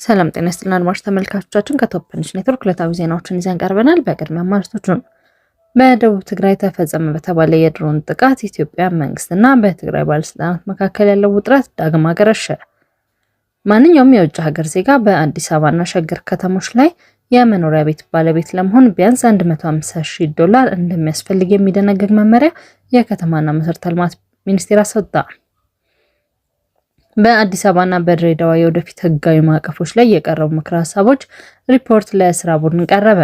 ሰላም ጤና ይስጥልን አድማጭ ተመልካቾቻችን ከቶፕ ኒውስ ኔትወርክ ዕለታዊ ዜናዎችን ይዘን ቀርበናል። በቅድሚያ ማርቶቹን በደቡብ ትግራይ ተፈጸመ በተባለ የድሮን ጥቃት ኢትዮጵያ መንግስትና በትግራይ ባለስልጣናት መካከል ያለው ውጥረት ዳግም አገረሸ። ማንኛውም የውጭ ሀገር ዜጋ በአዲስ አበባና ሸገር ከተሞች ላይ የመኖሪያ ቤት ባለቤት ለመሆን ቢያንስ $150,000 እንደሚያስፈልግ የሚደነግግ መመሪያ የከተማና መሰረተ ልማት ሚኒስቴር አስወጣ። በአዲስ አበባና በድሬዳዋ የወደፊት ህጋዊ ማዕቀፎች ላይ የቀረቡ ምክረ ሀሳቦች ሪፖርት ለስራ ቡድን ቀረበ።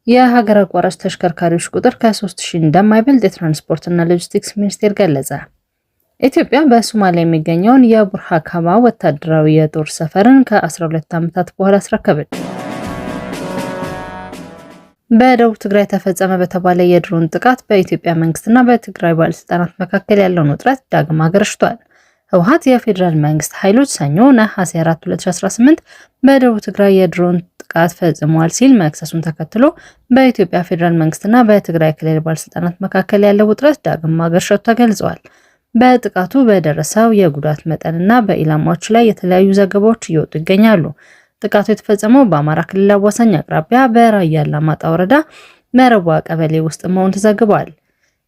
የሀገር አቋራጭ ተሽከርካሪዎች ቁጥር ከ3000 እንደማይበልጥ የትራንስፖርትና ሎጂስቲክስ ሚኒስቴር ገለጸ። ኢትዮጵያ በሶማሊያ የሚገኘውን የቡርሃካባ ወታደራዊ የጦር ሰፈርን ከ12 ዓመታት በኋላ አስረከበች። በደቡብ ትግራይ ተፈጸመ በተባለ የድሮን ጥቃት በኢትዮጵያ መንግስትና በትግራይ ባለስልጣናት መካከል ያለውን ውጥረት ዳግም አገርሽቷል። ህወሓት የፌዴራል መንግስት ኃይሎች ሰኞ ነሐሴ 4 2018 በደቡብ ትግራይ የድሮን ጥቃት ፈጽመዋል ሲል መክሰሱን ተከትሎ በኢትዮጵያ ፌዴራል መንግስትና በትግራይ ክልል ባለስልጣናት መካከል ያለው ውጥረት ዳግም ማገርሸቱ ተገልጿል። በጥቃቱ በደረሰው የጉዳት መጠንና በኢላማዎች ላይ የተለያዩ ዘገባዎች እየወጡ ይገኛሉ። ጥቃቱ የተፈጸመው በአማራ ክልል አዋሳኝ አቅራቢያ በራያ አላማጣ ወረዳ መረቧ ቀበሌ ውስጥ መሆኑ ተዘግቧል።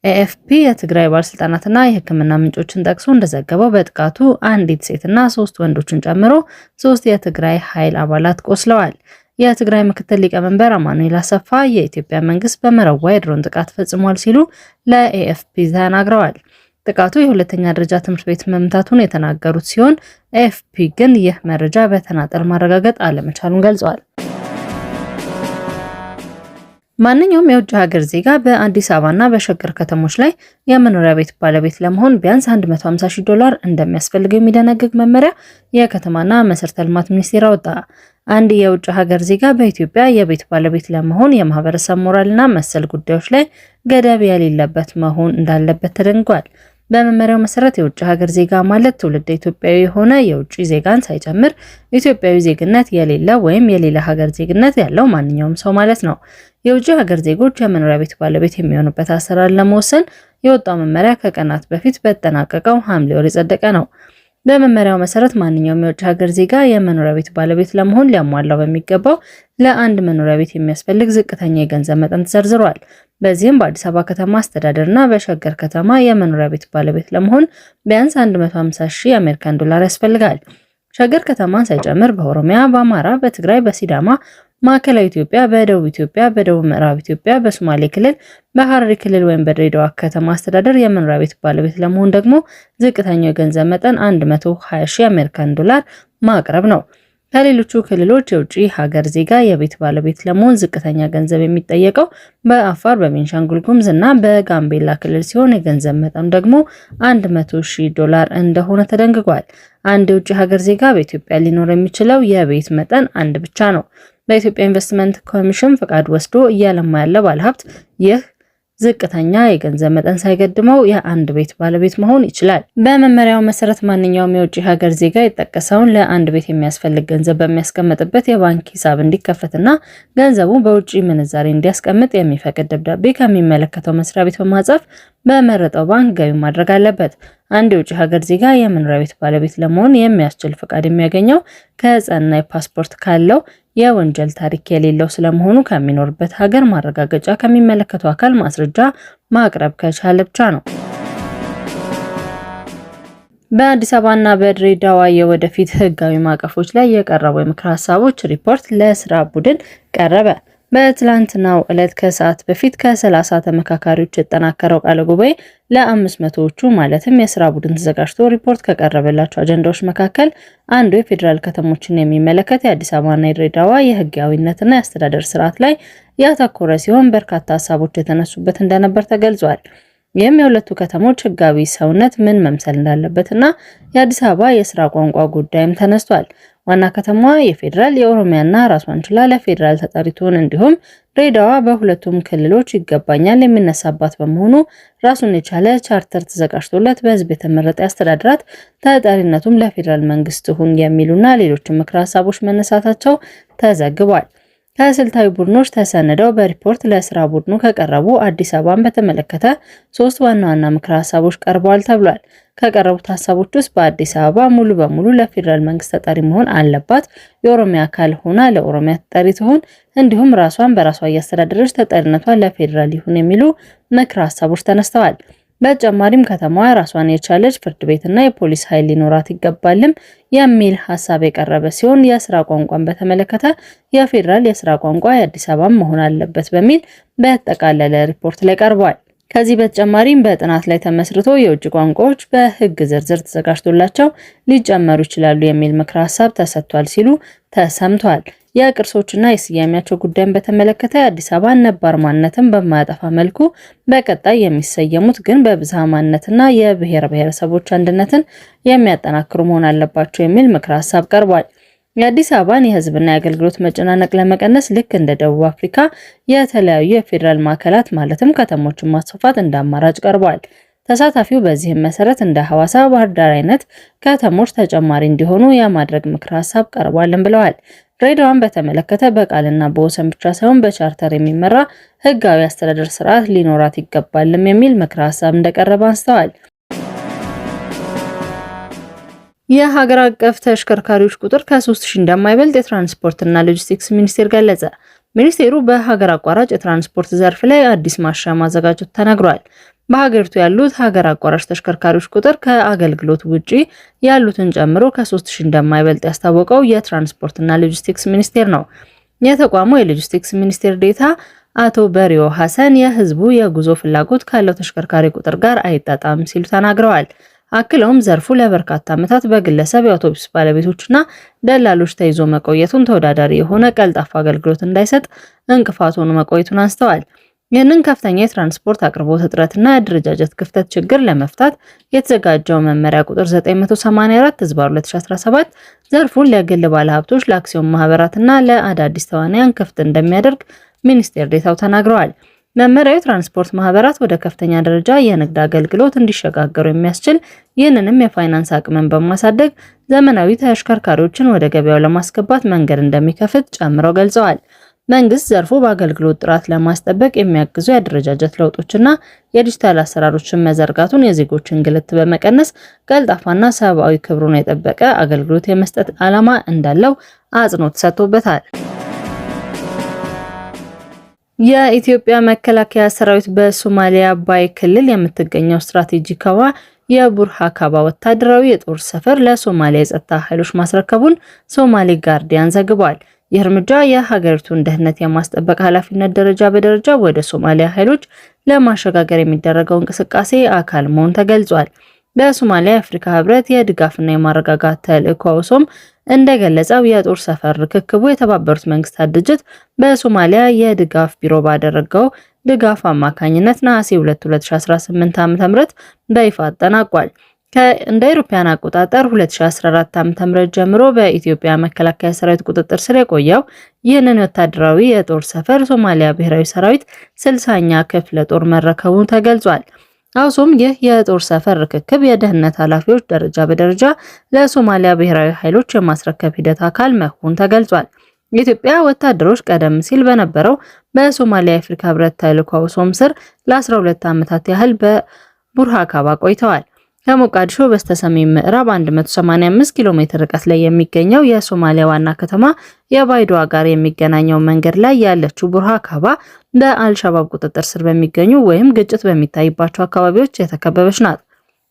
ኤኤፍፒ የትግራይ ባለስልጣናትና የሕክምና ምንጮችን ጠቅሶ እንደዘገበው በጥቃቱ አንዲት ሴትና 3 ወንዶችን ጨምሮ 3 የትግራይ ኃይል አባላት ቆስለዋል። የትግራይ ምክትል ሊቀመንበር አማኑኤል አሰፋ የኢትዮጵያ መንግስት በመረዋ የድሮን ጥቃት ፈጽሟል ሲሉ ለኤኤፍፒ ተናግረዋል። ጥቃቱ የሁለተኛ ደረጃ ትምህርት ቤት መምታቱን የተናገሩት ሲሆን ኤኤፍፒ ግን ይህ መረጃ በተናጠል ማረጋገጥ አለመቻሉን ገልጿል። ማንኛውም የውጭ ሀገር ዜጋ በአዲስ አበባና በሸገር ከተሞች ላይ የመኖሪያ ቤት ባለቤት ለመሆን ቢያንስ $150,000 እንደሚያስፈልግ የሚደነግግ መመሪያ የከተማና መሰረተ ልማት ሚኒስቴር አወጣ። አንድ የውጭ ሀገር ዜጋ በኢትዮጵያ የቤት ባለቤት ለመሆን የማህበረሰብ ሞራልና መሰል ጉዳዮች ላይ ገደብ የሌለበት መሆን እንዳለበት ተደንጓል። በመመሪያው መሰረት የውጭ ሀገር ዜጋ ማለት ትውልደ ኢትዮጵያዊ የሆነ የውጭ ዜጋን ሳይጨምር ኢትዮጵያዊ ዜግነት የሌለ ወይም የሌላ ሀገር ዜግነት ያለው ማንኛውም ሰው ማለት ነው። የውጭ ሀገር ዜጎች የመኖሪያ ቤት ባለቤት የሚሆኑበት አሰራር ለመወሰን የወጣው መመሪያ ከቀናት በፊት በተጠናቀቀው ሐምሌ ወር የጸደቀ ነው። በመመሪያው መሰረት ማንኛውም የውጭ ሀገር ዜጋ የመኖሪያ ቤት ባለቤት ለመሆን ሊያሟላው በሚገባው ለአንድ መኖሪያ ቤት የሚያስፈልግ ዝቅተኛ የገንዘብ መጠን ተዘርዝሯል። በዚህም በአዲስ አበባ ከተማ አስተዳደርና በሸገር ከተማ የመኖሪያ ቤት ባለቤት ለመሆን ቢያንስ $150,000 ያስፈልጋል። ሸገር ከተማን ሳይጨምር በኦሮሚያ፣ በአማራ፣ በትግራይ፣ በሲዳማ፣ ማዕከላዊ ኢትዮጵያ፣ በደቡብ ኢትዮጵያ፣ በደቡብ ምዕራብ ኢትዮጵያ፣ በሶማሌ ክልል፣ በሐረሪ ክልል ወይም በድሬዳዋ ከተማ አስተዳደር የመኖሪያ ቤት ባለቤት ለመሆን ደግሞ ዝቅተኛው የገንዘብ መጠን $120,000 ማቅረብ ነው። ከሌሎቹ ክልሎች የውጭ ሀገር ዜጋ የቤት ባለቤት ለመሆን ዝቅተኛ ገንዘብ የሚጠየቀው በአፋር፣ በቤንሻንጉል ጉሙዝ እና በጋምቤላ ክልል ሲሆን የገንዘብ መጠኑ ደግሞ $100,000 እንደሆነ ተደንግጓል። አንድ የውጭ ሀገር ዜጋ በኢትዮጵያ ሊኖር የሚችለው የቤት መጠን አንድ ብቻ ነው። በኢትዮጵያ ኢንቨስትመንት ኮሚሽን ፈቃድ ወስዶ እያለማ ያለ ባለሀብት ይህ ዝቅተኛ የገንዘብ መጠን ሳይገድመው የአንድ ቤት ባለቤት መሆን ይችላል። በመመሪያው መሰረት ማንኛውም የውጭ ሀገር ዜጋ የጠቀሰውን ለአንድ ቤት የሚያስፈልግ ገንዘብ በሚያስቀምጥበት የባንክ ሂሳብ እንዲከፈትና ገንዘቡ በውጭ ምንዛሬ እንዲያስቀምጥ የሚፈቅድ ደብዳቤ ከሚመለከተው መስሪያ ቤት በማጻፍ በመረጠው ባንክ ገቢ ማድረግ አለበት። አንድ የውጭ ሀገር ዜጋ የመኖሪያ ቤት ባለቤት ለመሆን የሚያስችል ፈቃድ የሚያገኘው ከጸና ፓስፖርት ካለው የወንጀል ታሪክ የሌለው ስለመሆኑ ከሚኖርበት ሀገር ማረጋገጫ ከሚመለከተው አካል ማስረጃ ማቅረብ ከቻለ ብቻ ነው። በአዲስ አበባና በድሬዳዋ የወደፊት ህጋዊ ማዕቀፎች ላይ የቀረቡ የምክር ሀሳቦች ሪፖርት ለስራ ቡድን ቀረበ። በትላንትናው ዕለት ከሰዓት በፊት ከ30 ተመካካሪዎች የተጠናከረው ቃለ ጉባኤ ለ500ዎቹ ማለትም የስራ ቡድን ተዘጋጅቶ ሪፖርት ከቀረበላቸው አጀንዳዎች መካከል አንዱ የፌዴራል ከተሞችን የሚመለከት የአዲስ አበባና የድሬዳዋ የህጋዊነትና የአስተዳደር ስርዓት ላይ ያተኮረ ሲሆን በርካታ ሀሳቦች የተነሱበት እንደነበር ተገልጿል። ይህም የሁለቱ ከተሞች ህጋዊ ሰውነት ምን መምሰል እንዳለበትና የአዲስ አበባ የስራ ቋንቋ ጉዳይም ተነስቷል። ዋና ከተማዋ የፌዴራል የኦሮሚያና ራሷን ችላ ለፌዴራል ተጠሪ ትሆን፣ እንዲሁም ድሬዳዋ በሁለቱም ክልሎች ይገባኛል የሚነሳባት በመሆኑ ራሱን የቻለ ቻርተር ተዘጋጅቶለት በህዝብ የተመረጠ አስተዳደራት ተጠሪነቱም ለፌዴራል መንግስት ሁን የሚሉና ሌሎች ምክረ ሀሳቦች መነሳታቸው ተዘግቧል። ከስልታዊ ቡድኖች ተሰንደው በሪፖርት ለስራ ቡድኑ ከቀረቡ አዲስ አበባን በተመለከተ 3 ዋና ምክረ ሀሳቦች ቀርበዋል ተብሏል። ከቀረቡት ሀሳቦች ውስጥ በአዲስ አበባ ሙሉ በሙሉ ለፌዴራል መንግስት ተጠሪ መሆን አለባት፣ የኦሮሚያ አካል ሆና ለኦሮሚያ ተጠሪ ትሆን፣ እንዲሁም ራሷን በራሷ እያስተዳደረች ተጠሪነቷ ለፌዴራል ይሁን የሚሉ ምክረ ሀሳቦች ተነስተዋል። በተጨማሪም ከተማዋ ራሷን የቻለች ፍርድ ቤትና የፖሊስ ኃይል ሊኖራት ይገባልም የሚል ሀሳብ የቀረበ ሲሆን የስራ ቋንቋን በተመለከተ የፌዴራል የስራ ቋንቋ የአዲስ አበባ መሆን አለበት በሚል በተጠቃለለ ሪፖርት ላይ ቀርቧል። ከዚህ በተጨማሪም በጥናት ላይ ተመስርቶ የውጭ ቋንቋዎች በሕግ ዝርዝር ተዘጋጅቶላቸው ሊጨመሩ ይችላሉ የሚል ምክረ ሀሳብ ተሰጥቷል ሲሉ ተሰምቷል። የቅርሶችና የስያሜያቸው ጉዳይን በተመለከተ የአዲስ አበባ ነባር ማንነትን በማያጠፋ መልኩ በቀጣይ የሚሰየሙት ግን በብዝሃ ማንነትና የብሔር ብሔረሰቦች አንድነትን የሚያጠናክሩ መሆን አለባቸው የሚል ምክረ ሀሳብ ቀርቧል። የአዲስ አበባን የህዝብና የአገልግሎት መጨናነቅ ለመቀነስ ልክ እንደ ደቡብ አፍሪካ የተለያዩ የፌዴራል ማዕከላት ማለትም ከተሞችን ማስፋፋት እንደ አማራጭ ቀርቧል። ተሳታፊው በዚህም መሰረት እንደ ሐዋሳ፣ ባህር ዳር አይነት ከተሞች ተጨማሪ እንዲሆኑ የማድረግ ምክረ ሀሳብ ቀርቧልን ብለዋል። ድሬዳዋን በተመለከተ በቃልና በወሰን ብቻ ሳይሆን በቻርተር የሚመራ ህጋዊ አስተዳደር ስርዓት ሊኖራት ይገባልም የሚል ምክረ ሀሳብ እንደቀረበ አንስተዋል። የሀገር አቀፍ ተሽከርካሪዎች ቁጥር ከ3000 እንደማይበልጥ የትራንስፖርትና ሎጂስቲክስ ሚኒስቴር ገለጸ። ሚኒስቴሩ በሀገር አቋራጭ የትራንስፖርት ዘርፍ ላይ አዲስ ማሻሻያ ማዘጋጀቱ ተነግሯል። በሀገሪቱ ያሉት ሀገር አቋራጭ ተሽከርካሪዎች ቁጥር ከአገልግሎት ውጪ ያሉትን ጨምሮ ከ3000 እንደማይበልጥ ያስታወቀው የትራንስፖርትና ሎጂስቲክስ ሚኒስቴር ነው። የተቋሙ የሎጂስቲክስ ሚኒስቴር ዴኤታ አቶ በሪዮ ሐሰን የህዝቡ የጉዞ ፍላጎት ካለው ተሽከርካሪ ቁጥር ጋር አይጣጣም ሲሉ ተናግረዋል። አክለውም ዘርፉ ለበርካታ ዓመታት በግለሰብ የአውቶቡስ ባለቤቶችና ደላሎች ተይዞ መቆየቱን ተወዳዳሪ የሆነ ቀልጣፋ አገልግሎት እንዳይሰጥ እንቅፋት ሆኖ መቆየቱን አንስተዋል። ይህንን ከፍተኛ የትራንስፖርት አቅርቦት እጥረትና የአደረጃጀት ክፍተት ችግር ለመፍታት የተዘጋጀው መመሪያ ቁጥር 984/2017 ዘርፉን ለግል ባለሀብቶች፣ ለአክሲዮን ማህበራትና ለአዳዲስ ተዋናያን ክፍት እንደሚያደርግ ሚኒስቴር ዴኤታው ተናግረዋል። መመሪያው የትራንስፖርት ማህበራት ወደ ከፍተኛ ደረጃ የንግድ አገልግሎት እንዲሸጋገሩ የሚያስችል ይህንንም የፋይናንስ አቅምን በማሳደግ ዘመናዊ ተሽከርካሪዎችን ወደ ገበያው ለማስገባት መንገድ እንደሚከፍት ጨምረው ገልጸዋል። መንግስት ዘርፉ በአገልግሎት ጥራት ለማስጠበቅ የሚያግዙ የአደረጃጀት ለውጦችና የዲጂታል አሰራሮችን መዘርጋቱን የዜጎችን እንግልት በመቀነስ ቀልጣፋና ሰብአዊ ክብሩን የጠበቀ አገልግሎት የመስጠት ዓላማ እንዳለው አጽንኦት ሰጥቶበታል። የኢትዮጵያ መከላከያ ሰራዊት በሶማሊያ አባይ ክልል የምትገኘው ስትራቴጂካዋ የቡርሃካባ ወታደራዊ የጦር ሰፈር ለሶማሊያ የጸጥታ ኃይሎች ማስረከቡን ሶማሊ ጋርዲያን ዘግቧል። ይህ እርምጃ የሀገሪቱን ደህንነት የማስጠበቅ ኃላፊነት ደረጃ በደረጃ ወደ ሶማሊያ ኃይሎች ለማሸጋገር የሚደረገው እንቅስቃሴ አካል መሆኑ ተገልጿል። በሶማሊያ የአፍሪካ ህብረት የድጋፍና የማረጋጋት ተልዕኮ አውሶም እንደገለጸው የጦር ሰፈር ርክክቡ የተባበሩት መንግስታት ድርጅት በሶማሊያ የድጋፍ ቢሮ ባደረገው ድጋፍ አማካኝነት ነሐሴ 2 2018 ዓ.ም በይፋ አጠናቋል። እንደ አውሮፓውያን አቆጣጠር 2014 ዓ.ም ጀምሮ በኢትዮጵያ መከላከያ ሰራዊት ቁጥጥር ስር የቆየው ይህንን ወታደራዊ የጦር ሰፈር ሶማሊያ ብሔራዊ ሰራዊት 60ኛ ክፍለ ጦር መረከቡ ተገልጿል። አውሶም ይህ የጦር ሰፈር ርክክብ የደህንነት ኃላፊዎች ደረጃ በደረጃ ለሶማሊያ ብሔራዊ ኃይሎች የማስረከብ ሂደት አካል መሆኑ ተገልጿል። የኢትዮጵያ ወታደሮች ቀደም ሲል በነበረው በሶማሊያ የአፍሪካ ህብረት ተልዕኮ አውሶም ስር ለ12 ዓመታት ያህል በቡርሃካባ ቆይተዋል። ከሞቃዲሾ በስተሰሜን ምዕራብ 185 ኪሎ ሜትር ርቀት ላይ የሚገኘው የሶማሊያ ዋና ከተማ የባይዶዋ ጋር የሚገናኘው መንገድ ላይ ያለችው ቡርሃካባ በአልሸባብ ቁጥጥር ስር በሚገኙ ወይም ግጭት በሚታይባቸው አካባቢዎች የተከበበች ናት።